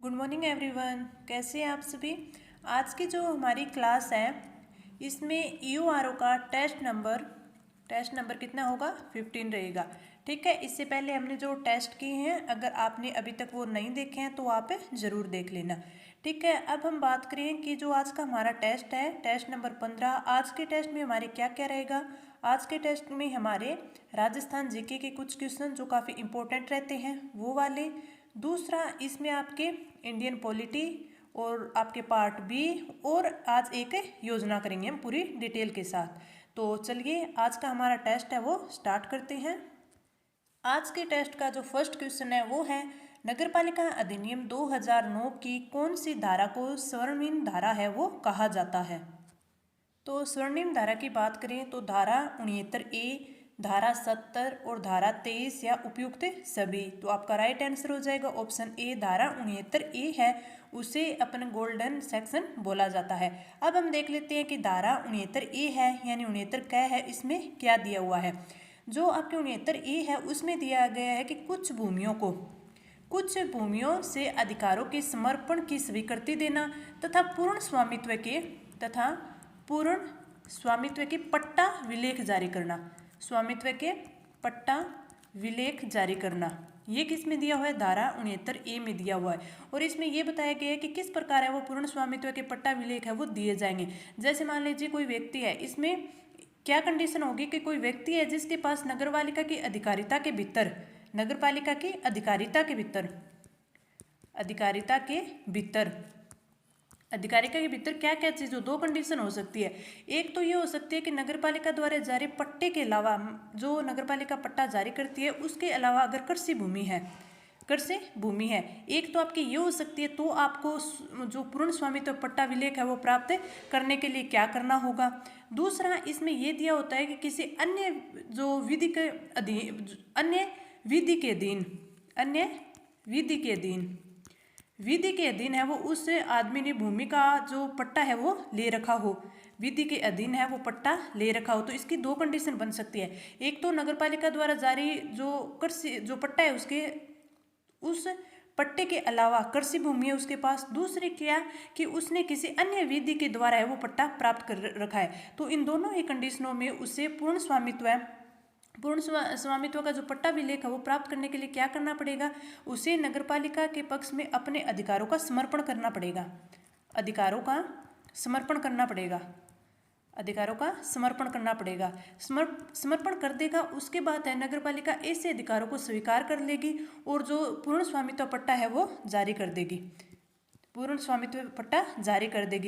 Good morning everyone. कैसे हैं आप सभी। आज की जो हमारी क्लास है इसमें ईओआरओ का टेस्ट नंबर कितना होगा 15 रहेगा। ठीक है, इससे पहले हमने जो टेस्ट किए हैं अगर आपने अभी तक वो नहीं देखे हैं तो आप ज़रूर देख लेना। ठीक है, अब हम बात करें कि जो आज का हमारा टेस्ट है टेस्ट नंबर 15। आज के टेस्ट में हमारे क्या क्या रहेगा। आज के टेस्ट में हमारे राजस्थान जीके के कुछ क्वेश्चन जो काफ़ी इंपॉर्टेंट रहते हैं वो वाले। दूसरा इसमें आपके इंडियन पॉलिटी और आपके पार्ट बी और आज एक योजना करेंगे हम पूरी डिटेल के साथ। तो चलिए आज का हमारा टेस्ट है वो स्टार्ट करते हैं। आज के टेस्ट का जो फर्स्ट क्वेश्चन है वो है नगरपालिका अधिनियम 2009 की कौन सी धारा को स्वर्णिम धारा है वो कहा जाता है। तो स्वर्णिम धारा की बात करें तो धारा 69A, धारा 70 और धारा 23 या उपयुक्त सभी। तो आपका राइट आंसर हो जाएगा ऑप्शन ए, धारा 69A है उसे अपन गोल्डन सेक्शन बोला जाता है। अब हम देख लेते हैं कि धारा 69A है यानी 69 क्या है, इसमें क्या दिया हुआ है। जो आपके 69A है उसमें दिया गया है कि कुछ भूमियों से अधिकारों के समर्पण की स्वीकृति देना तथा पूर्ण स्वामित्व के पट्टा विलेख जारी करना। स्वामित्व के पट्टा विलेख जारी करना ये किस में दिया हुआ है, धारा 69A में दिया हुआ है। और इसमें यह बताया गया है कि किस प्रकार है वो पूर्ण स्वामित्व के पट्टा विलेख है वो दिए जाएंगे। जैसे मान लीजिए कोई व्यक्ति है, इसमें क्या कंडीशन होगी कि कोई व्यक्ति है जिसके पास नगरपालिका की अधिकारिता के भीतर क्या क्या चीज़ हो, दो कंडीशन हो सकती है। एक तो ये हो सकती है कि नगरपालिका द्वारा जारी पट्टे के अलावा जो नगरपालिका पट्टा जारी करती है उसके अलावा अगर कृषि भूमि है एक तो आपकी ये हो सकती है। तो आपको जो पूर्ण स्वामित्व पट्टा विलेख है वो प्राप्त करने के लिए क्या करना होगा। दूसरा इसमें यह दिया होता है कि किसी अन्य जो विधि के अधीन है वो उस आदमी ने भूमि का जो पट्टा है वो ले रखा हो, विधि के अधीन है वो पट्टा ले रखा हो। तो इसकी दो कंडीशन बन सकती है। एक तो नगरपालिका द्वारा जारी जो पट्टा है उसके उस पट्टे के अलावा कृषि भूमि है उसके पास। दूसरी क्या कि उसने किसी अन्य विधि के द्वारा है वो पट्टा प्राप्त कर रखा है। तो इन दोनों ही कंडीशनों में उसे पूर्ण स्वामित्व का जो पट्टा विलेख है वो प्राप्त करने के लिए क्या करना पड़ेगा, उसे नगरपालिका के पक्ष में अपने अधिकारों का समर्पण करना पड़ेगा। समर्पण कर देगा। उसके बाद है नगरपालिका ऐसे अधिकारों को स्वीकार कर लेगी और जो पूर्ण स्वामित्व पट्टा है वो जारी कर देगी।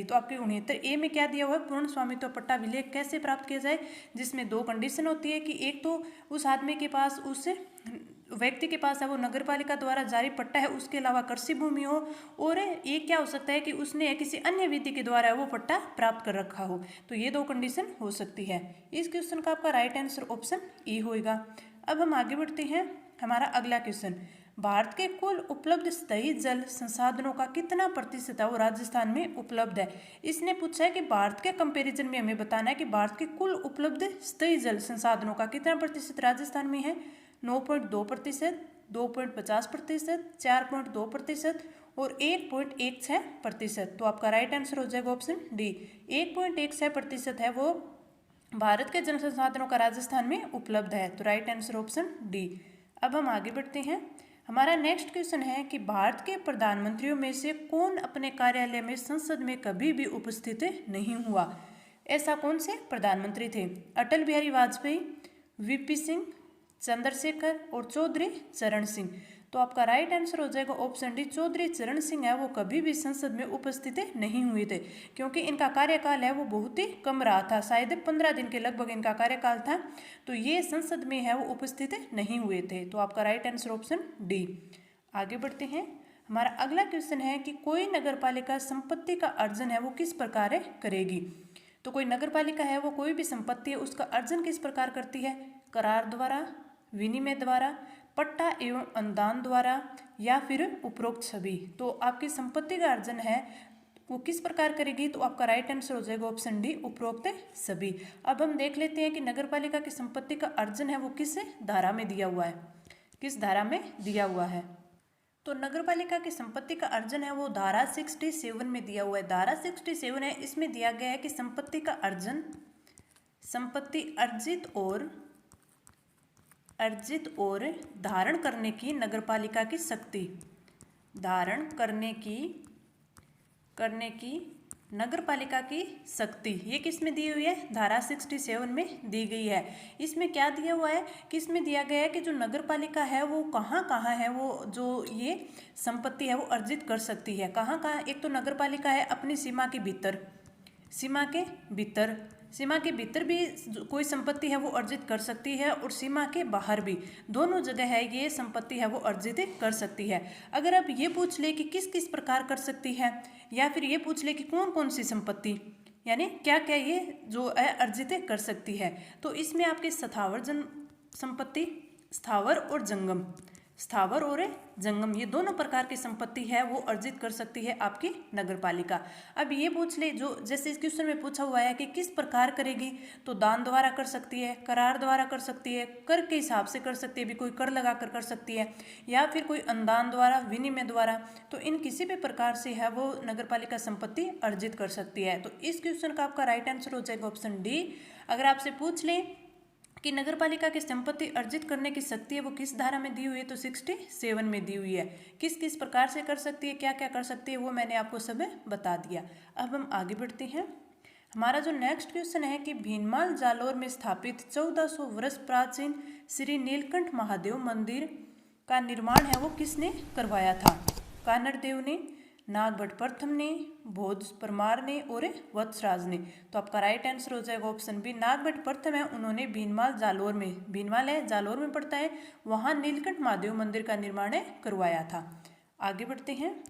तो आपके 69A में क्या दिया हुआ है, पूर्ण स्वामित्व पट्टा विलेख कैसे प्राप्त किया जाए, जिसमें दो कंडीशन होती है कि एक तो उस आदमी के पास उस व्यक्ति के पास है वो नगरपालिका द्वारा जारी पट्टा है उसके अलावा कृषि भूमि हो, और एक क्या हो सकता है कि उसने किसी अन्य विधि के द्वारा वो पट्टा प्राप्त कर रखा हो। तो ये दो कंडीशन हो सकती है। इस क्वेश्चन का आपका राइट आंसर ऑप्शन ए होगा। अब हम आगे बढ़ते हैं। हमारा अगला क्वेश्चन, भारत के कुल उपलब्ध स्थायी जल संसाधनों का कितना प्रतिशत है वो राजस्थान में उपलब्ध है। इसने पूछा है कि भारत के कंपैरिजन में हमें बताना है कि भारत के कुल उपलब्ध स्थायी जल संसाधनों का कितना प्रतिशत राजस्थान में है। 9.2%, 2.50%, 4.2% और 1.16%। तो आपका राइट आंसर हो जाएगा ऑप्शन डी, 1.16% है वो भारत के जल संसाधनों का राजस्थान में उपलब्ध है। तो राइट आंसर ऑप्शन डी। अब हम आगे बढ़ते हैं। हमारा नेक्स्ट क्वेश्चन है कि भारत के प्रधानमंत्रियों में से कौन अपने कार्यालय में संसद में कभी भी उपस्थित नहीं हुआ। ऐसा कौन से प्रधानमंत्री थे, अटल बिहारी वाजपेयी, वीपी सिंह, चंद्रशेखर और चौधरी चरण सिंह। तो आपका राइट आंसर हो जाएगा ऑप्शन डी, चौधरी चरण सिंह है वो कभी भी संसद में उपस्थित नहीं हुए थे, क्योंकि इनका कार्यकाल है वो बहुत ही कम रहा था, शायद 15 दिन के लगभग इनका कार्यकाल था। तो ये संसद में है वो उपस्थित नहीं हुए थे। तो आपका राइट आंसर ऑप्शन डी। आगे बढ़ते हैं। हमारा अगला क्वेश्चन है कि कोई नगरपालिका संपत्ति का अर्जन है वो किस प्रकार करेगी। तो कोई नगरपालिका है वो कोई भी संपत्ति है उसका अर्जन किस प्रकार करती है, करार द्वारा, विनिमय द्वारा, पट्टा एवं अनुदान द्वारा या फिर उपरोक्त सभी। तो आपकी संपत्ति का अर्जन है वो किस प्रकार करेगी। तो आपका राइट आंसर हो जाएगा ऑप्शन डी, उपरोक्त सभी। अब हम देख लेते हैं कि नगरपालिका की संपत्ति का अर्जन है वो किस धारा में दिया हुआ है, किस धारा में दिया हुआ है। तो नगर पालिका की संपत्ति का अर्जन है वो धारा 67 में दिया हुआ है। धारा 67 है, इसमें दिया गया है कि संपत्ति का अर्जन, संपत्ति अर्जित और धारण करने की नगरपालिका की शक्ति, धारण करने की नगरपालिका की शक्ति, ये किस में दी हुई है? धारा 67 में दी गई है। इसमें क्या दिया हुआ है कि इसमें दिया गया है कि जो नगरपालिका है वो कहाँ कहाँ है, वो जो ये संपत्ति है वो अर्जित कर सकती है। कहाँ कहाँ? एक तो नगरपालिका है अपनी सीमा के भीतर, सीमा के भीतर भी कोई संपत्ति है वो अर्जित कर सकती है, और सीमा के बाहर भी, दोनों जगह है ये संपत्ति है वो अर्जित कर सकती है। अगर आप ये पूछ ले कि किस किस प्रकार कर सकती है, या फिर ये पूछ ले कि कौन कौन सी संपत्ति, यानी क्या क्या ये जो है अर्जित कर सकती है, तो इसमें आपके संपत्ति, स्थावर और जंगम, ये दोनों प्रकार की संपत्ति है वो अर्जित कर सकती है आपकी नगरपालिका। अब ये पूछ ले, जो जैसे इस क्वेश्चन में पूछा हुआ है कि किस प्रकार करेगी, तो दान द्वारा कर सकती है, करार द्वारा कर सकती है, कर के हिसाब से कर सकती है, भी कोई कर लगा कर सकती है, या फिर कोई अनुदान द्वारा, विनिमय द्वारा, तो इन किसी भी प्रकार से है वो नगरपालिका संपत्ति अर्जित कर सकती है। तो इस क्वेश्चन का आपका राइट आंसर हो जाएगा ऑप्शन डी। अगर आपसे पूछ ले कि नगरपालिका की संपत्ति अर्जित करने की शक्ति है वो किस धारा में दी हुई है, तो 67 में दी हुई है। किस किस प्रकार से कर सकती है, क्या क्या कर सकती है, वो मैंने आपको सब बता दिया। अब हम आगे बढ़ते हैं। हमारा जो नेक्स्ट क्वेश्चन है कि भीनमाल जालोर में स्थापित 1400 वर्ष प्राचीन श्री नीलकंठ महादेव मंदिर का निर्माण है वो किसने करवाया था? कानड़देव ने, नागभट्ट प्रथम ने, भोज परमार ने और वत्सराज ने। तो आपका राइट आंसर हो जाएगा ऑप्शन बी, नागभट्ट प्रथम है, उन्होंने भीनमाल जालोर में, भीनमाल है जालोर में पड़ता है, वहाँ नीलकंठ महादेव मंदिर का निर्माण करवाया था। आगे बढ़ते हैं।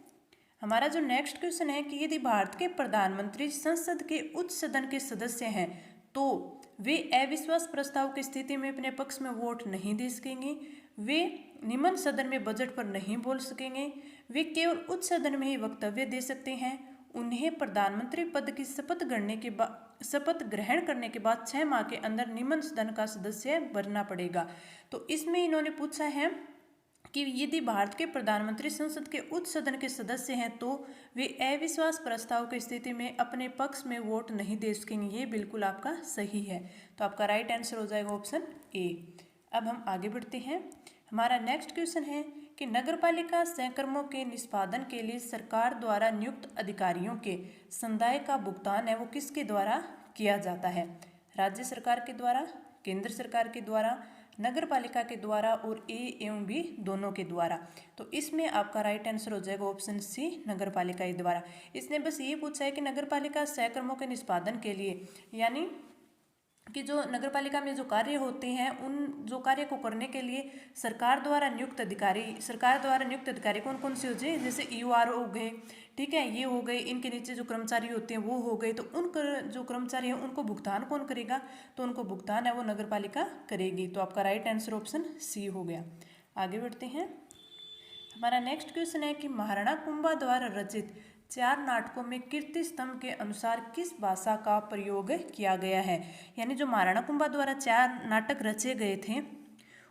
हमारा जो नेक्स्ट क्वेश्चन है कि यदि भारत के प्रधानमंत्री संसद के उच्च सदन के सदस्य हैं तो वे अविश्वास प्रस्ताव की स्थिति में अपने पक्ष में वोट नहीं दे सकेंगे, वे निम्न सदन में बजट पर नहीं बोल सकेंगे, वे केवल उच्च सदन में ही वक्तव्य दे सकते हैं, उन्हें प्रधानमंत्री पद की शपथ ग्रहण करने के बाद 6 माह के अंदर निम्न सदन का सदस्य बनना पड़ेगा। तो इसमें इन्होंने पूछा है कि यदि भारत के प्रधानमंत्री संसद के उच्च सदन के सदस्य हैं तो वे अविश्वास प्रस्ताव की स्थिति में अपने पक्ष में वोट नहीं दे सकेंगे। ये बिल्कुल आपका सही है, तो आपका राइट आंसर हो जाएगा ऑप्शन ए। अब हम आगे बढ़ते हैं। हमारा नेक्स्ट क्वेश्चन है कि नगरपालिका सहकर्मों के निष्पादन के लिए सरकार द्वारा नियुक्त अधिकारियों के संदाय का भुगतान है वो किसके द्वारा किया जाता है? राज्य सरकार के द्वारा, केंद्र सरकार के द्वारा, नगरपालिका के द्वारा और ए एवं बी दोनों के द्वारा। तो इसमें आपका राइट आंसर हो जाएगा ऑप्शन सी, नगरपालिका के द्वारा। इसने बस ये पूछा है कि नगरपालिका सहकर्मों के निष्पादन के लिए, यानी कि जो नगरपालिका में जो कार्य होते हैं उन जो कार्य को करने के लिए सरकार द्वारा नियुक्त अधिकारी कौन कौन से हो जाए, जैसे ईओआर हो गए, ठीक है, ये हो गए, इनके नीचे जो कर्मचारी होते हैं वो हो गए, तो उन जो कर्मचारी हैं उनको भुगतान कौन करेगा? तो उनको भुगतान है वो नगरपालिका करेगी। तो आपका राइट आंसर ऑप्शन सी हो गया। आगे बढ़ते हैं। हमारा नेक्स्ट क्वेश्चन है कि महाराणा कुंभा द्वारा रचित 4 नाटकों में कीर्ति स्तंभ के अनुसार किस भाषा का प्रयोग किया गया है? यानी जो महाराणा कुंभा द्वारा 4 नाटक रचे गए थे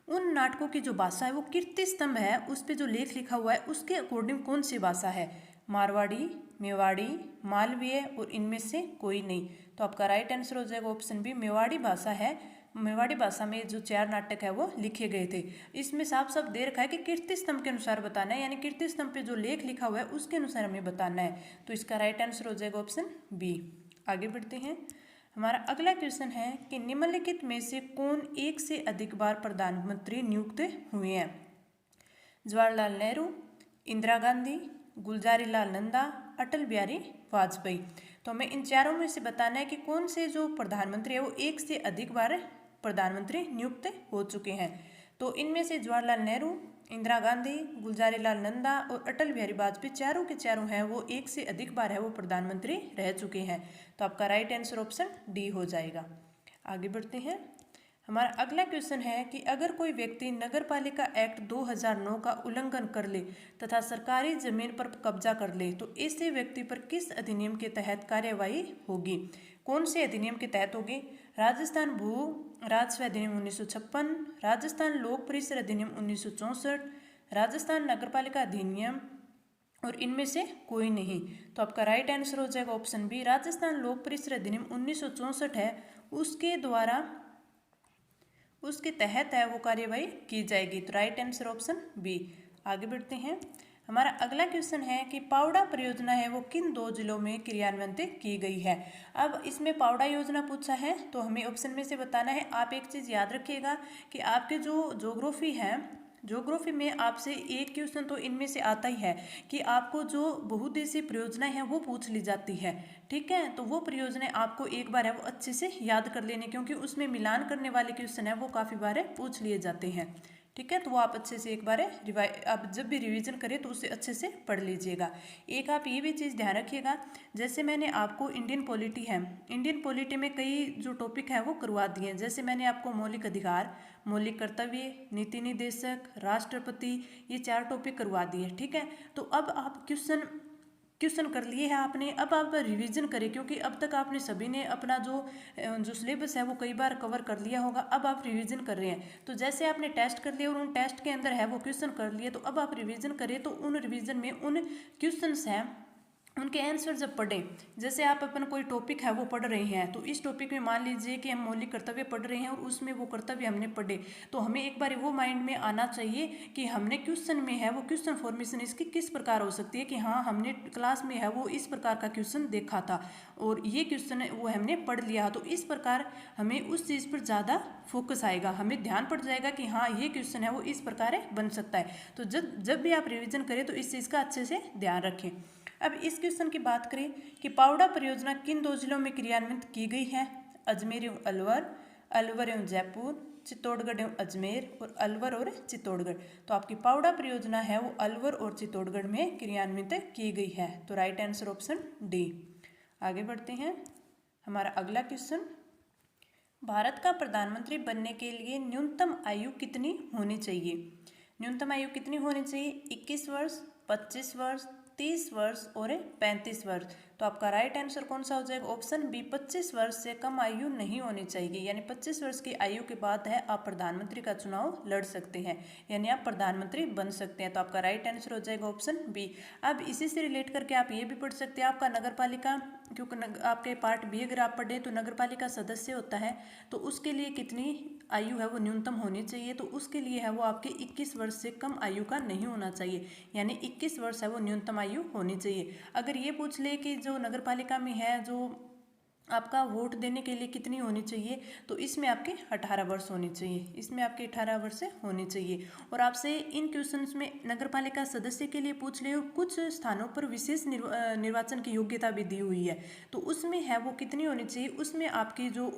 उन नाटकों की जो भाषा है वो कीर्ति स्तंभ है, उस पर जो लेख लिखा हुआ है उसके अकॉर्डिंग कौन सी भाषा है? मारवाड़ी, मेवाड़ी, मालवीय और इनमें से कोई नहीं। तो आपका राइट आंसर हो जाएगा ऑप्शन बी, मेवाड़ी भाषा है। मेवाड़ी भाषा में जो 4 नाटक है वो लिखे गए थे। इसमें साफ साफ दे रखा है कि कीर्ति स्तंभ के अनुसार बताना है, यानी कीर्ति स्तंभ पे जो लेख लिखा हुआ है उसके अनुसार हमें बताना है। तो इसका राइट आंसर हो जाएगा ऑप्शन बी। आगे बढ़ते हैं। हमारा अगला क्वेश्चन है कि निम्नलिखित में से कौन एक से अधिक बार प्रधानमंत्री नियुक्त हुए हैं? जवाहरलाल नेहरू, इंदिरा गांधी, गुलजारीलाल नंदा, अटल बिहारी वाजपेयी। तो हमें इन चारों में से बताना है कि कौन से जो प्रधानमंत्री है वो एक से अधिक बार प्रधानमंत्री नियुक्त हो चुके हैं। तो इनमें से जवाहरलाल नेहरू, इंदिरा गांधी, गुलजारीलाल नंदा और अटल बिहारी वाजपेयी चारों के चारों हैं वो एक से अधिक बार है वो प्रधानमंत्री रह चुके हैं। तो आपका राइट आंसर ऑप्शन डी हो जाएगा। आगे बढ़ते हैं। हमारा अगला क्वेश्चन है कि अगर कोई व्यक्ति नगरपालिका एक्ट 2009 का उल्लंघन कर ले तथा सरकारी जमीन पर कब्जा कर ले तो ऐसे व्यक्ति पर किस अधिनियम के तहत कार्यवाही होगी? कौन से अधिनियम के तहत होगी? राजस्थान भू राजस्व अधिनियम 1956, राजस्थान लोक परिसर अधिनियम 1964, राजस्थान नगरपालिका अधिनियम और इनमें से कोई नहीं। तो आपका राइट आंसर हो जाएगा ऑप्शन बी, राजस्थान लोक परिसर अधिनियम 1964 है, उसके तहत है वो कार्यवाही की जाएगी। तो राइट आंसर ऑप्शन बी। आगे बढ़ते हैं। हमारा अगला क्वेश्चन है कि पावड़ा परियोजना है वो किन 2 जिलों में क्रियान्वित की गई है। अब इसमें पावड़ा योजना पूछा है तो हमें ऑप्शन में से बताना है। आप एक चीज़ याद रखिएगा कि आपके जो ज्योग्राफी में आपसे एक क्वेश्चन तो इनमें से आता ही है कि आपको जो बहुउद्देशीय परियोजनाएं हैं वो पूछ ली जाती है। ठीक है, तो वो परियोजनाएं आपको एक बार है वो अच्छे से याद कर लेने, क्योंकि उसमें मिलान करने वाले क्वेश्चन है वो काफ़ी बार पूछ लिए जाते हैं। ठीक है, तो वो आप अच्छे से एक बार आप जब भी रिवीजन करें तो उसे अच्छे से पढ़ लीजिएगा। एक आप ये भी चीज़ ध्यान रखिएगा, जैसे मैंने आपको इंडियन पॉलिटी में कई जो टॉपिक है वो करवा दिए हैं। जैसे मैंने आपको मौलिक अधिकार, मौलिक कर्तव्य, नीति निर्देशक, राष्ट्रपति, ये 4 टॉपिक करवा दिए। ठीक है, तो अब आप क्वेश्चन कर लिए हैं आपने, अब आप रिवीजन करें, क्योंकि अब तक आपने सभी ने अपना जो सिलेबस है वो कई बार कवर कर लिया होगा। अब आप रिवीजन कर रहे हैं, तो जैसे आपने टेस्ट कर लिया और उन टेस्ट के अंदर है वो क्वेश्चन कर लिए, तो अब आप रिवीजन करें। तो उन रिवीजन में उन क्वेश्चंस हैं उनके आंसर जब पढ़ें, जैसे आप अपन कोई टॉपिक है वो पढ़ रहे हैं, तो इस टॉपिक में मान लीजिए कि हम मौलिक कर्तव्य पढ़ रहे हैं और उसमें वो कर्तव्य हमने पढ़े, तो हमें एक बार वो माइंड में आना चाहिए कि हमने क्वेश्चन में है वो क्वेश्चन फॉर्मेशन इसकी किस प्रकार हो सकती है, कि हाँ हमने क्लास में है वो इस प्रकार का क्वेश्चन देखा था और ये क्वेश्चन वो हमने पढ़ लिया। तो इस प्रकार हमें उस चीज़ पर ज़्यादा फोकस आएगा, हमें ध्यान पड़ जाएगा कि हाँ ये क्वेश्चन है वो इस प्रकार बन सकता है। तो जब भी आप रिविजन करें तो इस चीज़ का अच्छे से ध्यान रखें। अब इस क्वेश्चन की बात करें कि पावड़ा परियोजना किन 2 जिलों में क्रियान्वित की गई है। अजमेर एवं अलवर, अलवर एवं जयपुर, चित्तौड़गढ़ एवं अजमेर और अलवर और चित्तौड़गढ़। तो आपकी पावड़ा परियोजना है वो अलवर और चित्तौड़गढ़ में क्रियान्वित की गई है। तो राइट आंसर ऑप्शन डी। आगे बढ़ते हैं। हमारा अगला क्वेश्चन, भारत का प्रधानमंत्री बनने के लिए न्यूनतम आयु कितनी होनी चाहिए। न्यूनतम आयु कितनी होनी चाहिए, 21 वर्ष, 25 वर्ष, 30 वर्ष और 35 वर्ष। तो आपका राइट आंसर कौन सा हो जाएगा, ऑप्शन बी, 25 वर्ष से कम आयु नहीं होनी चाहिए। यानी 25 वर्ष की आयु के बाद है आप प्रधानमंत्री का चुनाव लड़ सकते हैं, यानी आप प्रधानमंत्री बन सकते हैं। तो आपका राइट आंसर हो जाएगा ऑप्शन बी। अब इसी से रिलेट करके आप ये भी पढ़ सकते हैं, आपका नगर पालिका, क्योंकि आपके पार्ट बी अगर आप पढ़ें तो नगर पालिका सदस्य होता है, तो उसके लिए कितनी आयु है वो न्यूनतम होनी चाहिए। तो उसके लिए है वो आपके 21 वर्ष से कम आयु का नहीं होना चाहिए, यानी 21 वर्ष है वो न्यूनतम आयु होनी चाहिए। अगर ये पूछ ले कि जो नगर पालिका में है जो आपका वोट देने के लिए कितनी होनी चाहिए, तो इसमें आपके 18 वर्ष होनी चाहिए, इसमें आपके 18 वर्ष होनी चाहिए। और आपसे इन क्वेश्चंस में नगर पालिका सदस्य के लिए पूछ ले, कुछ स्थानों पर विशेष निर्वाचन की योग्यता भी दी हुई है, तो उसमें है वो कितनी होनी चाहिए, उसमें आपकी जो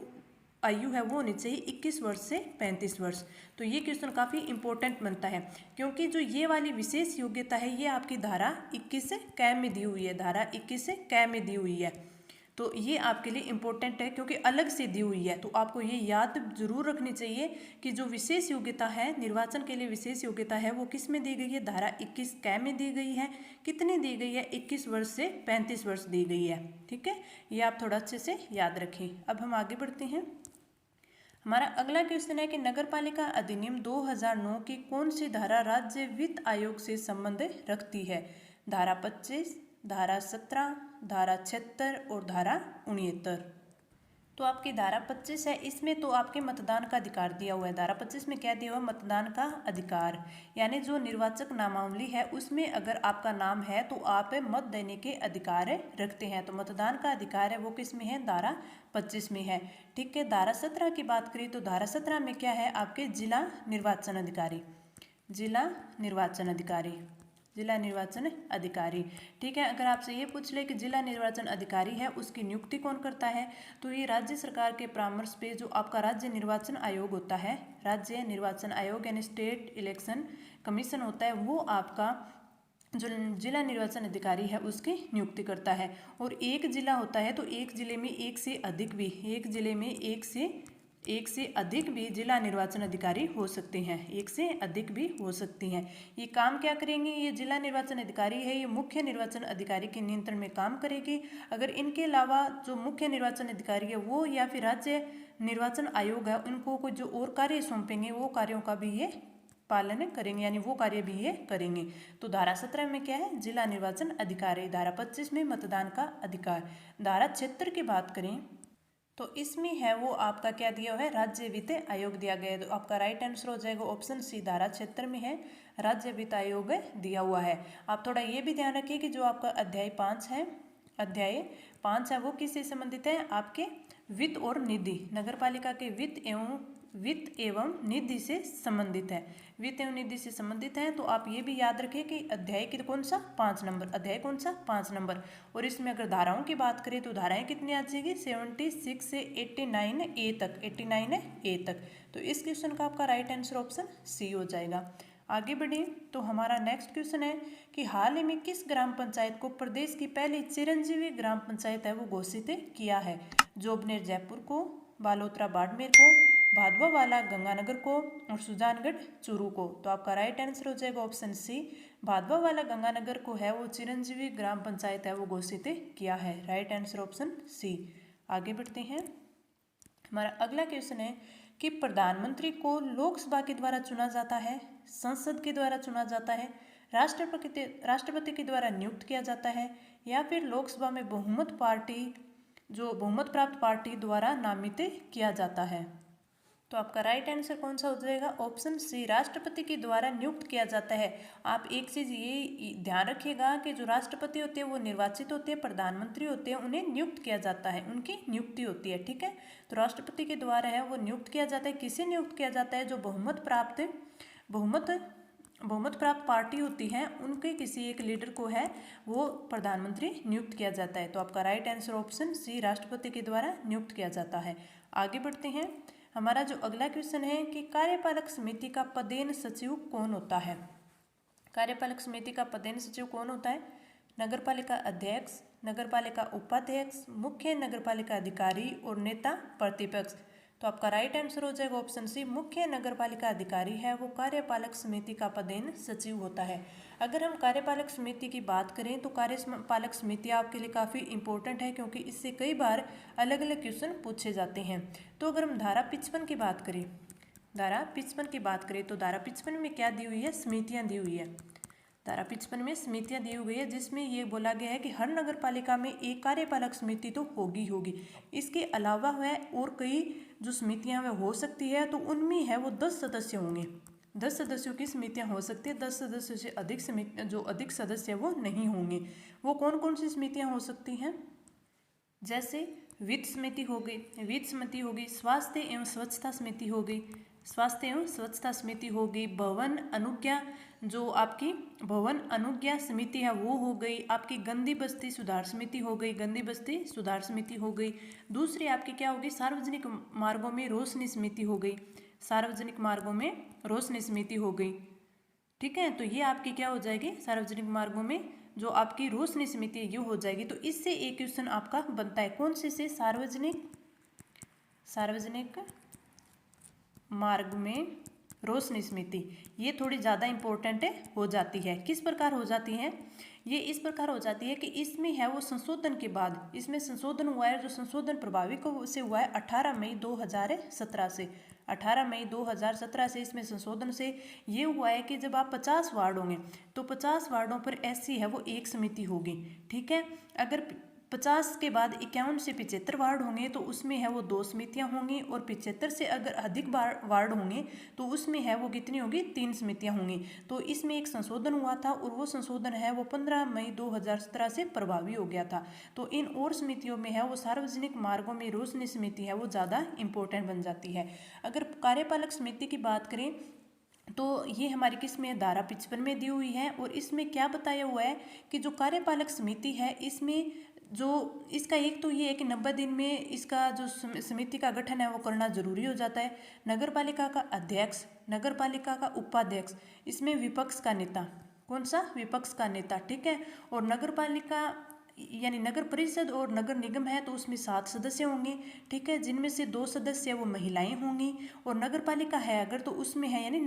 आयु है वो होनी चाहिए 21 वर्ष से 35 वर्ष। तो ये क्वेश्चन काफ़ी इंपॉर्टेंट बनता है, क्योंकि जो ये वाली विशेष योग्यता है ये आपकी धारा 21 से कै में दी हुई है, धारा 21 से कै में दी हुई है। तो ये आपके लिए इम्पोर्टेंट है क्योंकि अलग से दी हुई है। तो आपको ये याद जरूर रखनी चाहिए कि जो विशेष योग्यता है, निर्वाचन के लिए विशेष योग्यता है, वो किस में दी गई है, धारा 21 कै में दी गई है। कितनी दी गई है, 21 वर्ष से 35 वर्ष दी गई है। ठीक है, ये आप थोड़ा अच्छे से याद रखें। अब हम आगे बढ़ते हैं। हमारा अगला क्वेश्चन है कि नगरपालिका अधिनियम 2009 की कौन सी धारा राज्य वित्त आयोग से संबंध रखती है। धारा 25, धारा 17, धारा 76 और धारा 69। तो आपकी धारा 25 है, इसमें तो आपके मतदान का अधिकार दिया हुआ है। धारा 25 में क्या दिया हुआ है, मतदान का अधिकार, यानी जो निर्वाचक नामावली है उसमें अगर आपका नाम है तो आप मत देने के अधिकार रखते हैं। तो मतदान का अधिकार है वो किस में है, धारा 25 में है। ठीक है, धारा 17 की बात करें तो धारा 17 में क्या है, आपके जिला निर्वाचन अधिकारी, जिला निर्वाचन अधिकारी, जिला निर्वाचन अधिकारी। ठीक है, अगर आपसे ये पूछ ले कि जिला निर्वाचन अधिकारी है उसकी नियुक्ति कौन करता है, तो ये राज्य सरकार के परामर्श पे जो आपका राज्य निर्वाचन आयोग होता है, राज्य निर्वाचन आयोग यानी स्टेट इलेक्शन कमीशन होता है, वो आपका जो जिला निर्वाचन अधिकारी है उसकी नियुक्ति करता है। और एक जिला होता है तो एक जिले में एक से अधिक भी, एक जिले में एक से अधिक भी जिला निर्वाचन अधिकारी हो सकते हैं, एक से अधिक भी हो सकती हैं। ये काम क्या करेंगे, ये जिला निर्वाचन अधिकारी है ये मुख्य निर्वाचन अधिकारी के नियंत्रण में काम करेगी। अगर इनके अलावा जो मुख्य निर्वाचन अधिकारी है वो या फिर राज्य निर्वाचन आयोग है उनको कोई जो और कार्य सौंपेंगे वो कार्यों का भी ये पालन करेंगे, यानी वो कार्य भी ये करेंगे। तो धारा 17 में क्या है, जिला निर्वाचन अधिकारी। धारा 25 में मतदान का अधिकार। धारा 76 की बात करें तो इसमें है वो आपका क्या दिया हुआ है, राज्य वित्त आयोग दिया गया है। तो आपका राइट आंसर हो जाएगा ऑप्शन सी, धारा 76 में है राज्य वित्त आयोग दिया हुआ है। आप थोड़ा ये भी ध्यान रखिए कि जो आपका अध्याय 5 है, अध्याय 5 है वो किससे संबंधित है, आपके वित्त और निधि, नगर पालिका के वित्त एवं निधि से संबंधित है। वित्त एवं निधि से संबंधित है। तो आप ये भी याद रखें कि अध्याय की कौन सा, 5 नंबर, अध्याय कौन सा, 5 नंबर। और इसमें अगर धाराओं की बात करें तो धाराएं कितनी आ जाएगी, 76 से 89A तक, 89A तक। तो इस क्वेश्चन का आपका राइट आंसर ऑप्शन सी हो जाएगा। आगे बढ़े तो हमारा नेक्स्ट क्वेश्चन है कि हाल ही में किस ग्राम पंचायत को प्रदेश की पहली चिरंजीवी ग्राम पंचायत है वो घोषित किया है। जोबनेर जयपुर को, बालोतरा बाड़मेर को, भादवावाला गंगानगर को और सुजानगढ़ चूरू को। तो आपका राइट आंसर हो जाएगा ऑप्शन सी, भादवावाला गंगानगर को है वो चिरंजीवी ग्राम पंचायत है वो घोषित किया है। Right answer option C. आगे बढ़ते हैं। हमारा अगला क्वेश्चन है कि प्रधानमंत्री को लोकसभा के द्वारा चुना जाता है, संसद के द्वारा चुना जाता है, राष्ट्रपति के द्वारा नियुक्त किया जाता है, या फिर लोकसभा में बहुमत प्राप्त पार्टी द्वारा नामित किया जाता है। तो आपका राइट आंसर कौन सा हो जाएगा, ऑप्शन सी, राष्ट्रपति के द्वारा नियुक्त किया जाता है। आप एक चीज़ ये ध्यान रखिएगा कि जो राष्ट्रपति होते हैं वो निर्वाचित होते हैं, प्रधानमंत्री होते हैं उन्हें नियुक्त किया जाता है, उनकी नियुक्ति होती है, ठीक है। तो राष्ट्रपति के द्वारा है वो नियुक्त किया जाता है। किसे नियुक्त किया जाता है, जो बहुमत प्राप्त पार्टी होती है उनके किसी एक लीडर को है वो प्रधानमंत्री नियुक्त किया जाता है। तो आपका राइट आंसर ऑप्शन सी, राष्ट्रपति के द्वारा नियुक्त किया जाता है। आगे बढ़ते हैं। हमारा जो अगला क्वेश्चन है कि कार्यपालक समिति का पदेन सचिव कौन होता है। कार्यपालक समिति का पदेन सचिव कौन होता है, नगरपालिका अध्यक्ष, नगरपालिका उपाध्यक्ष, मुख्य नगरपालिका अधिकारी और नेता प्रतिपक्ष। तो आपका राइट आंसर हो जाएगा ऑप्शन सी, मुख्य नगरपालिका अधिकारी है वो कार्यपालक समिति का पदेन सचिव होता है। अगर हम कार्यपालक समिति की बात करें तो कार्यपालक समिति आपके लिए काफ़ी इंपॉर्टेंट है क्योंकि इससे कई बार अलग अलग क्वेश्चन पूछे जाते हैं। तो अगर हम धारा 55 की बात करें, धारा 55 की बात करें तो धारा 55 में क्या दी हुई है, समितियाँ दी हुई है। धारा 55 में समितियाँ दी हुई है जिसमें ये बोला गया है कि हर नगर पालिका में एक कार्यपालक समिति तो होगी। इसके अलावा वह और कई जो समितियाँ वह हो सकती है, तो उनमें है वो 10 सदस्य होंगे। 10 सदस्यों की समितियाँ हो सकती है, 10 सदस्यों से अधिक समिति जो अधिक सदस्य वो नहीं होंगे। वो कौन कौन सी समितियाँ हो सकती हैं, जैसे वित्त समिति हो गई, स्वास्थ्य एवं स्वच्छता समिति हो गई, स्वास्थ्य एवं स्वच्छता समिति हो गई, भवन अनुज्ञा जो आपकी भवन अनुज्ञा समिति है वो हो गई, आपकी गंदी बस्ती सुधार समिति हो गई, गंदी बस्ती सुधार समिति हो गई। दूसरी आपकी क्या होगी, सार्वजनिक मार्गों में रोशनी समिति हो गई, सार्वजनिक मार्गों में रोशनी समिति हो गई, ठीक है। तो ये आपकी क्या हो जाएगी, सार्वजनिक मार्गों में जो आपकी रोशनी समिति ये हो जाएगी। तो इससे एक क्वेश्चन आपका बनता है, कौन से सार्वजनिक मार्ग में रोशनी समिति, ये थोड़ी ज़्यादा इंपॉर्टेंट हो जाती है। किस प्रकार हो जाती है, ये इस प्रकार हो जाती है कि इसमें है वो संशोधन के बाद, इसमें संशोधन हुआ है, जो संशोधन प्रभावी को से हुआ है 18 मई 2017 से, 18 मई 2017 से इसमें संशोधन से ये हुआ है कि जब आप 50 वार्ड होंगे तो 50 वार्डों पर ऐसी है वो एक समिति होगी, ठीक है। अगर 50 के बाद 51 से 75 वार्ड होंगे तो उसमें है वो 2 समितियां होंगी, और 75 से अगर अधिक वार्ड होंगे तो उसमें है वो कितनी होगी, 3 समितियां होंगी। तो इसमें एक संशोधन हुआ था और वो संशोधन है वो 15 मई 2017 से प्रभावी हो गया था। तो इन और समितियों में है वो सार्वजनिक मार्गों में रोशनी समिति है वो ज़्यादा इंपॉर्टेंट बन जाती है। अगर कार्यपालक समिति की बात करें तो ये हमारी किस में, धारा 55 में दी हुई है। और इसमें क्या बताया हुआ है कि जो कार्यपालक समिति है इसमें जो इसका एक तो ये है कि 90 दिन में इसका जो समिति का गठन है वो करना जरूरी हो जाता है। नगरपालिका का अध्यक्ष, नगरपालिका का उपाध्यक्ष, इसमें विपक्ष का नेता, कौन सा, विपक्ष का नेता, ठीक है। और नगरपालिका यानी नगर परिषद और नगर निगम है तो उसमें 7 सदस्य होंगे, ठीक है, जिनमें से 2 सदस्य वो महिलाएं होंगी। और नगर पालिका है अगर तो उसमें है यानी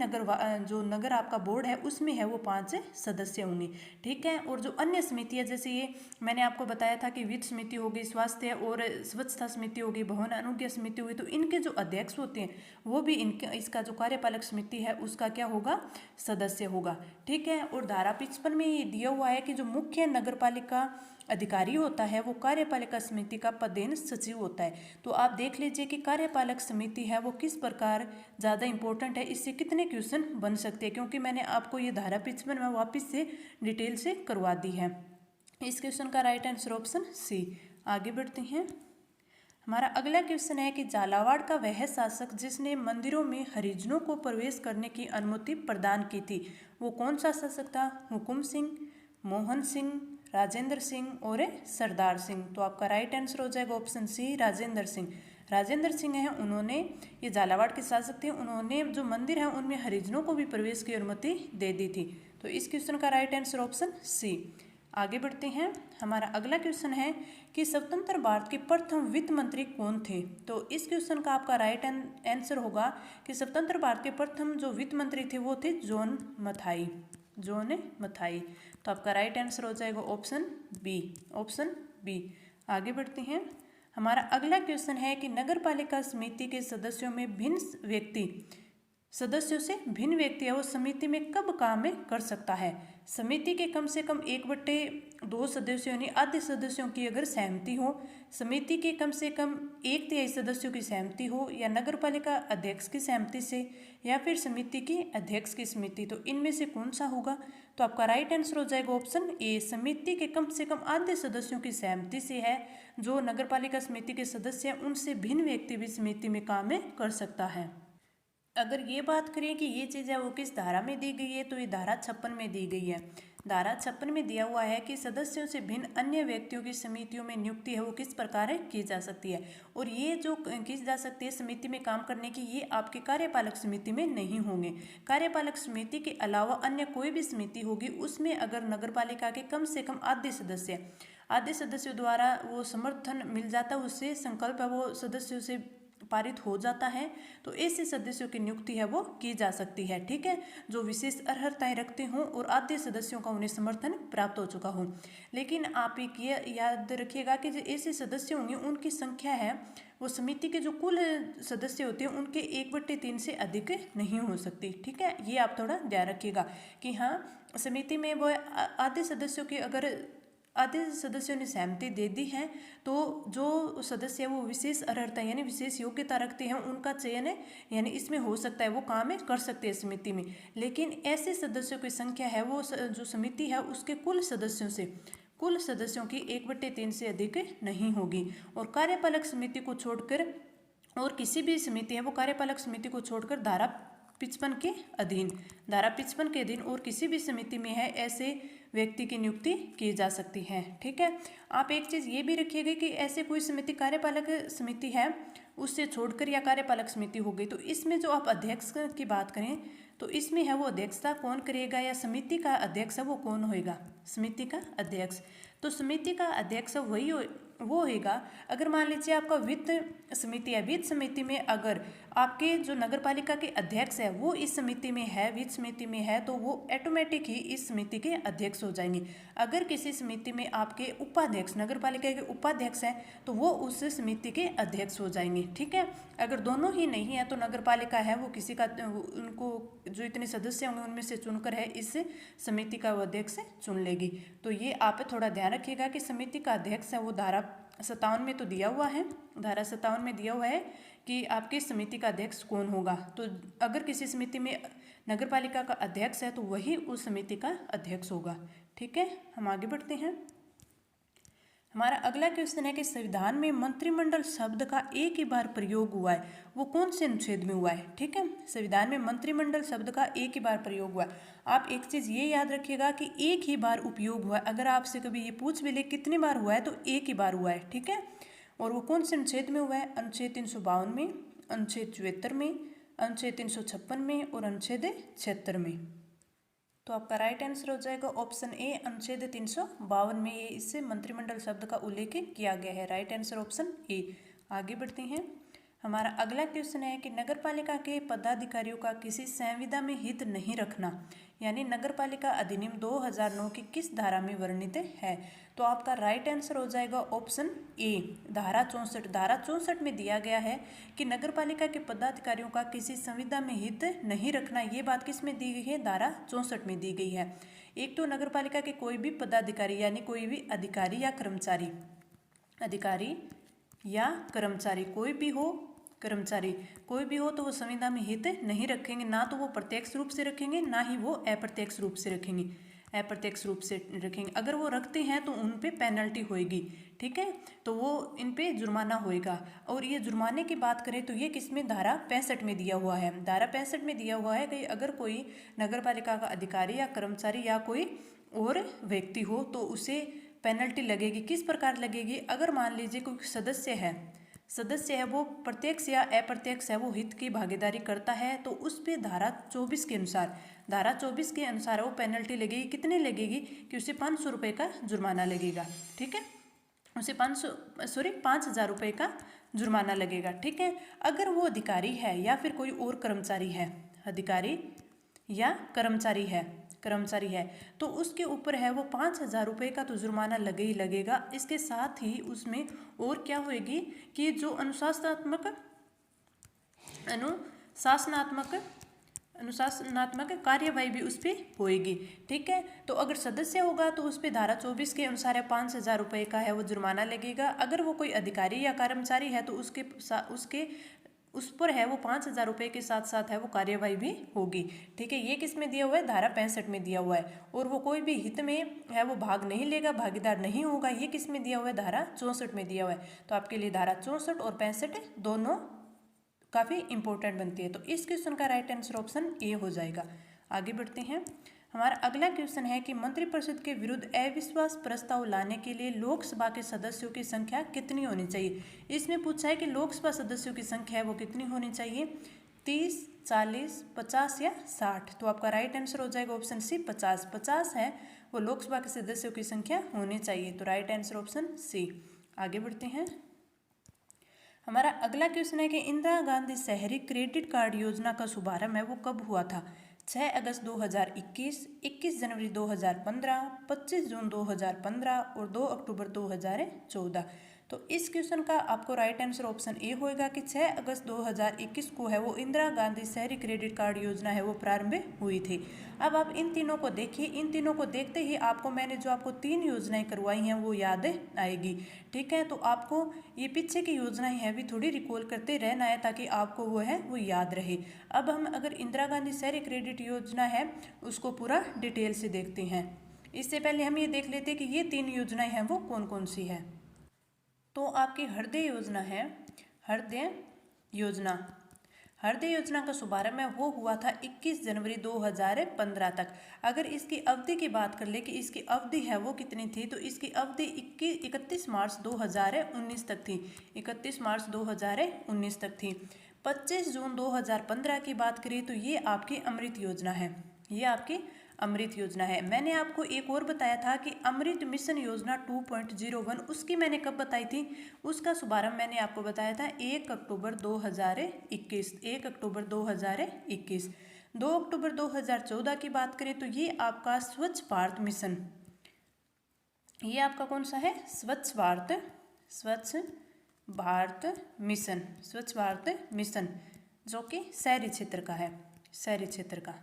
जो नगर आपका बोर्ड है उसमें है वो 5 सदस्य होंगे, ठीक है। और जो अन्य समिति है जैसे ये मैंने आपको बताया था कि वित्त समिति होगी, स्वास्थ्य और स्वच्छता समिति होगी, भवन अनुज्ञा समिति होगी, तो इनके जो अध्यक्ष होते हैं वो भी इनके इसका जो कार्यपालक समिति है उसका क्या होगा, सदस्य होगा, ठीक है। और धारा 55 में ये दिया हुआ है कि जो मुख्य नगर पालिका अधिकारी होता है वो कार्यपालिका समिति का पदेन सचिव होता है। तो आप देख लीजिए कि कार्यपालक समिति है वो किस प्रकार ज़्यादा इंपॉर्टेंट है, इससे कितने क्वेश्चन बन सकते हैं, क्योंकि मैंने आपको ये धारा 55 में वापस से डिटेल से करवा दी है। इस क्वेश्चन का राइट आंसर ऑप्शन सी। आगे बढ़ते हैं। हमारा अगला क्वेश्चन है कि झालावाड़ का वह शासक जिसने मंदिरों में हरिजनों को प्रवेश करने की अनुमति प्रदान की थी वो कौन सा शासक था? हुकुम सिंह, मोहन सिंह, राजेंद्र सिंह और सरदार सिंह। तो आपका राइट आंसर हो जाएगा ऑप्शन सी, राजेंद्र सिंह। राजेंद्र सिंह हैं, उन्होंने ये झालावाड़ के शासक थे, उन्होंने जो मंदिर है उनमें हरिजनों को भी प्रवेश की अनुमति दे दी थी। तो इस क्वेश्चन का राइट आंसर ऑप्शन सी। आगे बढ़ते हैं। हमारा अगला क्वेश्चन है कि स्वतंत्र भारत के प्रथम वित्त मंत्री कौन थे? तो इस क्वेश्चन का आपका राइट आंसर होगा कि स्वतंत्र भारत के प्रथम जो वित्त मंत्री थे वो थे जॉन मथाई, जॉन मथाई। तो आपका राइट आंसर हो जाएगा ऑप्शन बी, ऑप्शन बी। आगे बढ़ते हैं। हमारा अगला क्वेश्चन है कि नगर पालिका समिति के सदस्यों में भिन्न व्यक्ति है वो समिति में कब काम कर सकता है? समिति के कम से कम 1/2 सदस्यों यानी आधे सदस्यों की अगर सहमति हो, समिति के कम से कम 1/3 सदस्यों की सहमति हो, या नगर पालिका अध्यक्ष की सहमति से, या फिर समिति के अध्यक्ष की सहमति, तो इनमें से कौन सा होगा? तो आपका राइट आंसर हो जाएगा ऑप्शन ए, समिति के कम से कम आधे सदस्यों की सहमति से है जो नगर पालिका समिति के सदस्य हैं उनसे भिन्न व्यक्ति भी समिति में काम कर सकता है। अगर ये बात करें कि ये चीज़ है वो किस धारा में दी गई है, तो ये धारा 56 में दी गई है। धारा 56 में दिया हुआ है कि सदस्यों से भिन्न अन्य व्यक्तियों की समितियों में नियुक्ति है वो किस प्रकार की जा सकती है, और ये जो की जा सकती है समिति में काम करने की, ये आपके कार्यपालक समिति में नहीं होंगे। कार्यपालक समिति के अलावा अन्य कोई भी समिति होगी उसमें अगर नगर पालिका के कम से कम आधे सदस्यों द्वारा वो समर्थन मिल जाता है, उससे संकल्प है वो सदस्यों से पारित हो जाता है, तो ऐसे सदस्यों की नियुक्ति है वो की जा सकती है, ठीक है, जो विशेष अर्हताएं रखते हों और आधे सदस्यों का उन्हें समर्थन प्राप्त हो चुका हो। लेकिन आप एक ये याद रखिएगा कि जो ऐसे सदस्य होंगे उनकी संख्या है वो समिति के जो कुल सदस्य होते हैं उनके 1/3 से अधिक नहीं हो सकती, ठीक है। ये आप थोड़ा ध्यान रखिएगा कि हाँ समिति में वो आधे सदस्यों ने सहमति दे दी है तो जो सदस्य वो विशेष अर्हता यानी विशेष योग्यता रखते हैं उनका चयन है यानी इसमें हो सकता है, वो काम कर सकते हैं समिति में। लेकिन ऐसे सदस्यों की संख्या है वो जो समिति है उसके कुल सदस्यों की 1/3 से अधिक नहीं होगी। और कार्यपालक समिति को छोड़कर और किसी भी समिति है वो कार्यपालक समिति को छोड़कर धारा 55 के अधीन और किसी भी समिति में है ऐसे व्यक्ति की नियुक्ति की जा सकती है, ठीक है। आप एक चीज़ ये भी रखिएगा कि ऐसे कोई समिति कार्यपालक समिति है उससे छोड़कर या कार्यपालक समिति हो गई तो इसमें जो आप अध्यक्ष की बात करें तो इसमें है वो अध्यक्षता कौन करेगा या समिति का अध्यक्ष है वो कौन होएगा? समिति का अध्यक्ष। तो समिति का अध्यक्ष वो होएगा अगर मान लीजिए आपका वित्त समिति है, वित्त समिति में अगर आपके जो नगर पालिका के अध्यक्ष है वो इस समिति में है, वित्त समिति में है, तो वो ऑटोमेटिक ही इस समिति के अध्यक्ष हो जाएंगे। अगर किसी समिति में आपके उपाध्यक्ष नगर पालिका के उपाध्यक्ष हैं तो वो उस समिति के अध्यक्ष हो जाएंगे, ठीक है। अगर दोनों ही नहीं है तो नगर पालिका है वो किसी का उनको जो इतने सदस्य होंगे उनमें से चुनकर है इस समिति का वो अध्यक्ष चुन लेगी। तो ये आप थोड़ा ध्यान रखिएगा कि समिति का अध्यक्ष है वो धारा 57 में तो दिया हुआ है, धारा 57 में दिया हुआ है कि आपकी समिति का अध्यक्ष कौन होगा। तो अगर किसी समिति में नगर पालिका का अध्यक्ष है तो वही उस समिति का अध्यक्ष होगा, ठीक है। हम आगे बढ़ते हैं। हमारा अगला क्वेश्चन है कि संविधान में मंत्रिमंडल शब्द का एक ही बार प्रयोग हुआ है वो कौन से अनुच्छेद में हुआ है, ठीक है। संविधान में मंत्रिमंडल शब्द का एक ही बार प्रयोग हुआ है। आप एक चीज़ ये याद रखिएगा कि एक ही बार उपयोग हुआ है। अगर आपसे कभी ये पूछ भी ले कितनी बार हुआ है तो एक ही बार हुआ है, ठीक है। और वो कौन से अनुच्छेद में हुआ है? अनुच्छेद 352 में, अनुच्छेद 74 में, अनुच्छेद 356 में और अनुच्छेद 76 में। तो आपका राइट आंसर हो जाएगा ऑप्शन ए, अनुच्छेद 352 में ये इससे मंत्रिमंडल शब्द का उल्लेख किया गया है। Right answer option A. आगे बढ़ते हैं। हमारा अगला क्वेश्चन है कि नगरपालिका के पदाधिकारियों का किसी संविदा में हित नहीं रखना यानी नगरपालिका अधिनियम 2009 की किस धारा में वर्णित है। तो आपका राइट आंसर हो जाएगा ऑप्शन ए, धारा 64। धारा 64 में दिया गया है कि नगरपालिका के पदाधिकारियों का किसी संविदा में हित नहीं रखना। ये बात किस में दी गई है, धारा 64 में दी गई है। एक तो नगरपालिका के कोई भी पदाधिकारी यानी कोई भी अधिकारी या कर्मचारी, अधिकारी या कर्मचारी कोई भी हो, कर्मचारी कोई भी हो तो वो संविदा में हित नहीं रखेंगे, ना तो वो प्रत्यक्ष रूप से रखेंगे ना ही वो अप्रत्यक्ष रूप से रखेंगे, अप्रत्यक्ष रूप से रखेंगे। अगर वो रखते हैं तो उन पे पेनल्टी होएगी, ठीक है, तो वो इन पे जुर्माना होएगा। और ये जुर्माने की बात करें तो ये किसमें, धारा 65 में दिया हुआ है। धारा 65 में दिया हुआ है कि अगर कोई नगरपालिका का अधिकारी या कर्मचारी या कोई और व्यक्ति हो तो उसे पेनल्टी लगेगी। किस प्रकार लगेगी, अगर मान लीजिए कोई सदस्य है वो प्रत्यक्ष या अप्रत्यक्ष है वो हित की भागीदारी करता है तो उस पे धारा 24 के अनुसार वो पेनल्टी लगेगी। कितनी लगेगी कि उसे 500 रुपये का जुर्माना लगेगा, ठीक है, उसे 5,000 रुपये का जुर्माना लगेगा, ठीक है। अगर वो अधिकारी है या फिर कोई और कर्मचारी है, अधिकारी या कर्मचारी है तो उसके ऊपर है वो 5,000 रुपये का तो जुर्माना लगे ही लगेगा। इसके साथ ही उसमें और क्या होएगी कि जो अनुशासनात्मक कार्यवाही भी उस पर होएगी, ठीक है। तो अगर सदस्य होगा तो उस पर धारा 24 के अनुसार 5,000 रुपये का है वो जुर्माना लगेगा। अगर वो कोई अधिकारी या कर्मचारी है तो उसके उस पर है वो 5,000 रुपये के साथ साथ है वो कार्यवाही भी होगी, ठीक है। ये किस में दिया हुआ है, धारा 65 में दिया हुआ है। और वो कोई भी हित में है वो भाग नहीं लेगा, भागीदार नहीं होगा, ये किस में दिया हुआ है, धारा 64 में दिया हुआ है। तो आपके लिए धारा 64 और 65 दोनों काफ़ी इंपॉर्टेंट बनती है। तो इस क्वेश्चन का राइट आंसर ऑप्शन ए हो जाएगा। आगे बढ़ते हैं। हमारा अगला क्वेश्चन है कि मंत्रिपरिषद के विरुद्ध अविश्वास प्रस्ताव लाने के लिए लोकसभा के सदस्यों की संख्या कितनी होनी चाहिए। इसमें पूछा है कि लोकसभा सदस्यों की संख्या है वो कितनी होनी चाहिए, 30, 40, 50 या 60। तो आपका राइट आंसर हो जाएगा ऑप्शन सी, 50 है वो लोकसभा के सदस्यों की संख्या होनी चाहिए। तो राइट आंसर ऑप्शन सी। आगे बढ़ते हैं। हमारा अगला क्वेश्चन है कि इंदिरा गांधी शहरी क्रेडिट कार्ड योजना का शुभारंभ है वो कब हुआ था। 6 अगस्त 2021, 21 जनवरी 2015, 25 जून 2015 और 2 अक्टूबर 2014। तो इस क्वेश्चन का आपको राइट आंसर ऑप्शन ए होएगा कि 6 अगस्त 2021 को है वो इंदिरा गांधी शहरी क्रेडिट कार्ड योजना है वो प्रारंभ हुई थी। अब आप इन तीनों को देखिए, इन तीनों को देखते ही आपको मैंने जो आपको 3 योजनाएं करवाई हैं वो याद आएगी, ठीक है। तो आपको ये पीछे की योजनाएं हैं भी थोड़ी रिकॉल करते रहना है ताकि आपको वो है वो याद रहे। अब हम अगर इंदिरा गांधी शहरी क्रेडिट योजना है उसको पूरा डिटेल से देखते हैं। इससे पहले हम ये देख लेते हैं कि ये 3 योजनाएं हैं वो कौन कौन सी है। तो आपकी हृदय योजना है, हृदय योजना का शुभारंभ है वो हुआ था 21 जनवरी 2015 तक। अगर इसकी अवधि की बात कर ले कि इसकी अवधि है वो कितनी थी, तो इसकी अवधि 31 मार्च 2019 तक थी, 31 मार्च 2019 तक थी। 25 जून 2015 की बात करें तो ये आपकी अमृत योजना है, ये आपकी अमृत योजना है। मैंने आपको एक और बताया था कि अमृत मिशन योजना 2.01 उसकी मैंने कब बताई थी, उसका शुभारंभ मैंने आपको बताया था 1 अक्टूबर 2021, 1 अक्टूबर 2021। 2 अक्टूबर 2014 की बात करें तो ये आपका स्वच्छ भारत मिशन, ये आपका कौन सा है, स्वच्छ भारत मिशन जो कि शहरी क्षेत्र का है, शहरी क्षेत्र का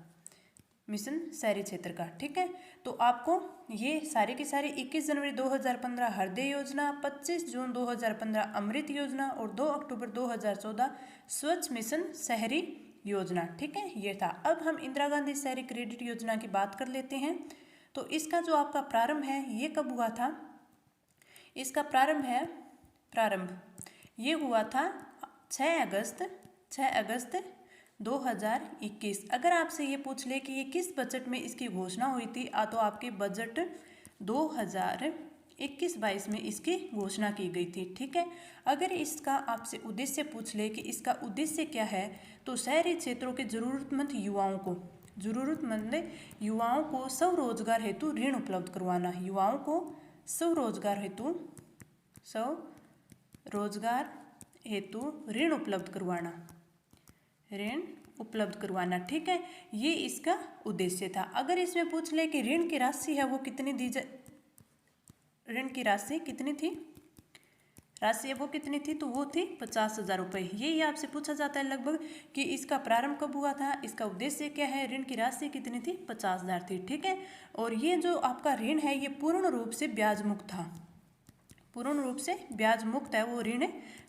मिशन, शहरी क्षेत्र का, ठीक है। तो आपको ये सारी की सारी 21 जनवरी 2015 हृदय योजना, 25 जून 2015 अमृत योजना और 2 अक्टूबर 2014 स्वच्छ मिशन शहरी योजना, ठीक है, ये था। अब हम इंदिरा गांधी शहरी क्रेडिट योजना की बात कर लेते हैं। तो इसका जो आपका प्रारंभ है ये कब हुआ था, इसका प्रारंभ ये हुआ था 6 अगस्त 2021। अगर आपसे ये पूछ ले कि ये किस बजट में इसकी घोषणा हुई थी, तो आपके बजट 2021-22 में इसकी घोषणा की गई थी, ठीक है। अगर इसका आपसे उद्देश्य पूछ ले कि इसका उद्देश्य क्या है, तो शहरी क्षेत्रों के ज़रूरतमंद युवाओं को, जरूरतमंद युवाओं को स्वरोजगार हेतु ऋण उपलब्ध करवाना, युवाओं को स्वरोजगार हेतु ऋण उपलब्ध करवाना, ऋण उपलब्ध करवाना। ठीक है, ये इसका उद्देश्य था। अगर इसमें पूछ ले कि ऋण की राशि है वो कितनी दी जाए, ऋण की राशि कितनी थी, राशि वो कितनी थी, तो वो थी 50,000 रुपये। यही आपसे पूछा जाता है लगभग कि इसका प्रारंभ कब हुआ था, इसका उद्देश्य क्या है, ऋण की राशि कितनी थी, 50,000 थी। ठीक है, और ये जो आपका ऋण है ये पूर्ण रूप से ब्याज मुक्त था, पूर्ण रूप से ब्याज मुक्त है वो ऋण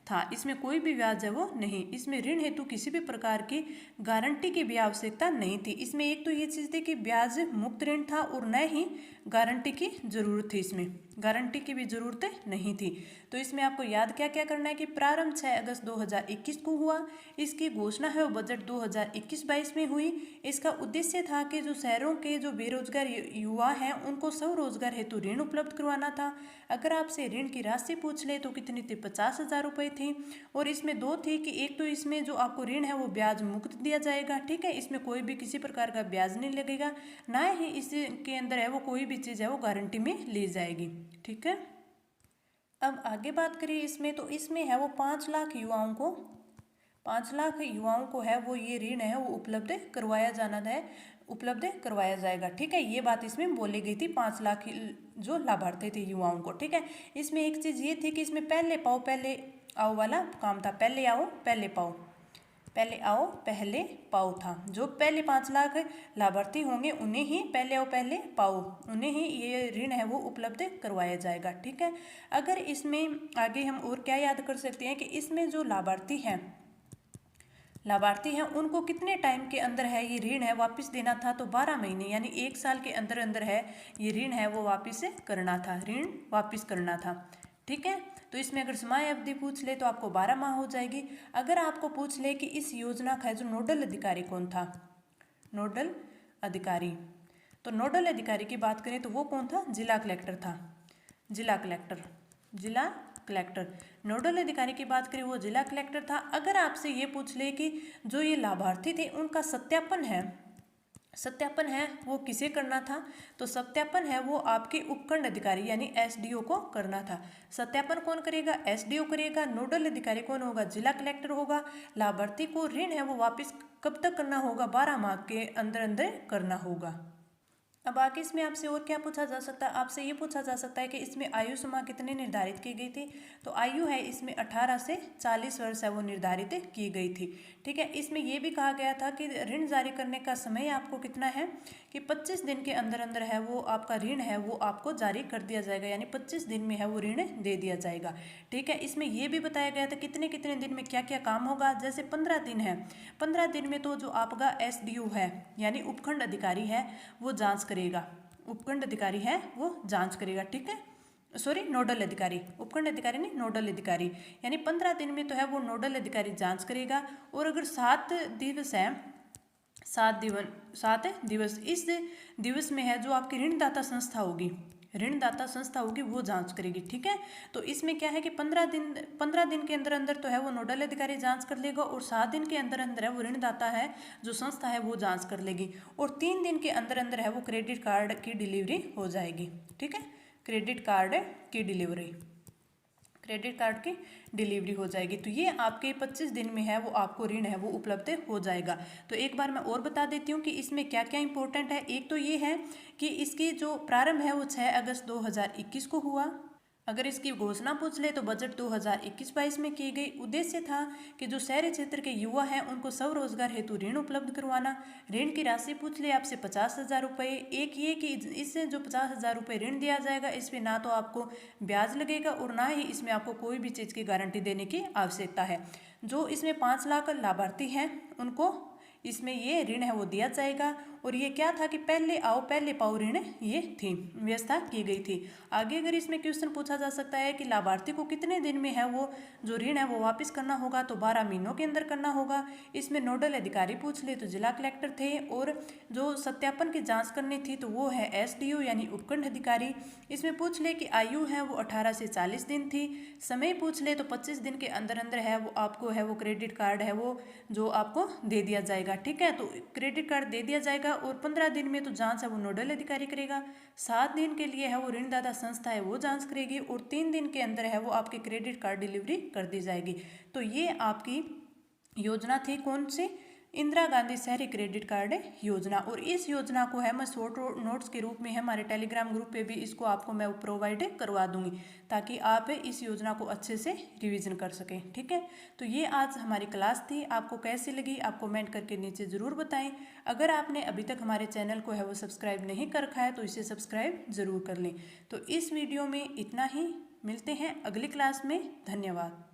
था, इसमें कोई भी ब्याज है वो नहीं। इसमें ऋण हेतु किसी भी प्रकार की गारंटी की भी आवश्यकता नहीं थी। इसमें एक तो ये चीज़ थी कि ब्याज मुक्त ऋण था और न ही गारंटी की जरूरत थी, इसमें गारंटी की भी जरूरत नहीं थी। तो इसमें आपको याद क्या क्या करना है कि प्रारंभ 6 अगस्त 2021 को हुआ, इसकी घोषणा है वो बजट 2021-22 में हुई। इसका उद्देश्य था कि जो शहरों के जो बेरोजगार युवा हैं उनको स्वरोजगार हेतु ऋण उपलब्ध करवाना था। अगर आपसे ऋण की राशि पूछ ले तो कितनी थी, 50,000 रुपये थी। और इसमें दो थी कि एक तो इसमें जो आपको ऋण है वो ब्याज मुक्त दिया जाएगा। ठीक है, इसमें कोई भी किसी प्रकार का ब्याज नहीं लगेगा, ना ही इसके अंदर है वो कोई भी चीज़ है वो गारंटी में ली जाएगी। ठीक है, अब आगे बात करिए इसमें, तो इसमें है वो 5 लाख युवाओं को, 5 लाख युवाओं को है वो ये ऋण है वो उपलब्ध करवाया जाना है, उपलब्ध करवाया जाएगा। ठीक है, ये बात इसमें बोली गई थी, 5 लाख जो लाभार्थी थे युवाओं को। ठीक है, इसमें एक चीज़ ये थी कि इसमें पहले पाओ पहले आओ वाला काम था, पहले आओ पहले पाओ, पहले आओ पहले पाओ था। जो पहले 5 लाख लाभार्थी होंगे उन्हें ही पहले आओ पहले पाओ, उन्हें ही ये ऋण है वो उपलब्ध करवाया जाएगा। ठीक है, अगर इसमें आगे हम और क्या याद कर सकते हैं कि इसमें जो लाभार्थी हैं उनको कितने टाइम के अंदर है ये ऋण है वापस देना था, तो 12 महीने यानी 1 साल के अंदर अंदर है ये ऋण है वो वापस करना था, ऋण वापस करना था। ठीक है, तो इसमें अगर समय अवधि पूछ ले तो आपको 12 माह हो जाएगी। अगर आपको पूछ ले कि इस योजना का जो नोडल अधिकारी कौन था, नोडल अधिकारी, तो नोडल अधिकारी की बात करें तो वो कौन था, जिला कलेक्टर था, जिला कलेक्टर। नोडल अधिकारी की बात करें वो जिला कलेक्टर था। अगर आपसे ये पूछ ले कि जो ये लाभार्थी थे उनका सत्यापन है वो किसे करना था, तो सत्यापन है वो आपके उपखंड अधिकारी यानी एसडीओ को करना था। सत्यापन कौन करेगा, एसडीओ करेगा। नोडल अधिकारी कौन होगा, जिला कलेक्टर होगा। लाभार्थी को ऋण है वो वापस कब तक करना होगा, 12 माह के अंदर अंदर करना होगा। अब आगे इसमें आपसे और क्या पूछा जा सकता है, आपसे ये पूछा जा सकता है कि इसमें आयु सीमा कितनी निर्धारित की गई थी, तो आयु है इसमें 18 से 40 वर्ष है वो निर्धारित की गई थी। ठीक है, इसमें ये भी कहा गया था कि ऋण जारी करने का समय आपको कितना है कि 25 दिन के अंदर अंदर है वो आपका ऋण है वो आपको जारी कर दिया जाएगा, यानी 25 दिन में है वो ऋण दे दिया जाएगा। ठीक है, इसमें ये भी बताया गया था कितने कितने दिन में क्या क्या काम होगा। जैसे 15 दिन है, 15 दिन में तो जो आपका एसडीओ है यानी उपखंड अधिकारी है वो जांच करेगा, उपखंड अधिकारी है वो जांच करेगा। ठीक है, सॉरी नोडल अधिकारी, उपखंड अधिकारी नहीं नोडल अधिकारी, यानी 15 दिन में तो है वो नोडल अधिकारी जांच करेगा। और अगर 7 दिवस है, 7 दिवस, इस दिवस में है जो आपकी ऋणदाता संस्था होगी वो जांच करेगी। ठीक है, तो इसमें क्या है कि 15 दिन के अंदर अंदर तो है वो नोडल अधिकारी जांच कर लेगा और 7 दिन के अंदर अंदर है वो ऋणदाता है जो संस्था है वो जांच कर लेगी और 3 दिन के अंदर अंदर है वो क्रेडिट कार्ड की डिलीवरी हो जाएगी। ठीक है, क्रेडिट कार्ड की डिलीवरी हो जाएगी। तो ये आपके 25 दिन में है वो आपको ऋण है वो उपलब्ध हो जाएगा। तो एक बार मैं और बता देती हूँ कि इसमें क्या क्या इंपॉर्टेंट है। एक तो ये है कि इसकी जो प्रारंभ है वो 6 अगस्त 2021 को हुआ। अगर इसकी घोषणा पूछ ले तो बजट 2021-22 में की गई। उद्देश्य था कि जो शहरी क्षेत्र के युवा हैं उनको स्वरोजगार हेतु ऋण उपलब्ध करवाना। ऋण की राशि पूछ ले आपसे 50,000 रुपये। एक ये कि इससे जो 50,000 रुपये ऋण दिया जाएगा इसमें ना तो आपको ब्याज लगेगा और ना ही इसमें आपको कोई भी चीज़ की गारंटी देने की आवश्यकता है। जो इसमें 5 लाख लाभार्थी हैं उनको इसमें ये ऋण है वो दिया जाएगा। और ये क्या था कि पहले आओ पहले पाओ ऋण ये थी, व्यवस्था की गई थी। आगे अगर इसमें क्वेश्चन पूछा जा सकता है कि लाभार्थी को कितने दिन में है वो जो ऋण है वो वापस करना होगा, तो 12 महीनों के अंदर करना होगा। इसमें नोडल अधिकारी पूछ ले तो जिला कलेक्टर थे और जो सत्यापन की जाँच करनी थी तो वो है एसडीओ यानी उपखंड अधिकारी। इसमें पूछ ले कि आयु है वो 18 से 40 दिन थी। समय पूछ ले तो 25 दिन के अंदर अंदर है वो आपको है वो क्रेडिट कार्ड है वो जो आपको दे दिया जाएगा। ठीक है, तो क्रेडिट कार्ड दे दिया जाएगा करेगा और 15 दिन में तो जांच है वो नोडल अधिकारी करेगा। 7 दिन के लिए है वो ऋणदाता संस्था है वो जांच करेगी और 3 दिन के अंदर है वो आपके क्रेडिट कार्ड डिलीवरी कर दी जाएगी। तो ये आपकी योजना थी कौन सी, इंदिरा गांधी शहरी क्रेडिट कार्ड योजना। और इस योजना को है मैं शॉर्ट नोट्स के रूप में है हमारे टेलीग्राम ग्रुप पे भी इसको आपको मैं प्रोवाइड करवा दूंगी ताकि आप इस योजना को अच्छे से रिवीजन कर सकें। ठीक है, तो ये आज हमारी क्लास थी। आपको कैसी लगी आप कमेंट करके नीचे ज़रूर बताएं। अगर आपने अभी तक हमारे चैनल को है वो सब्सक्राइब नहीं कर रखा है तो इसे सब्सक्राइब ज़रूर कर लें। तो इस वीडियो में इतना ही, मिलते हैं अगली क्लास में। धन्यवाद।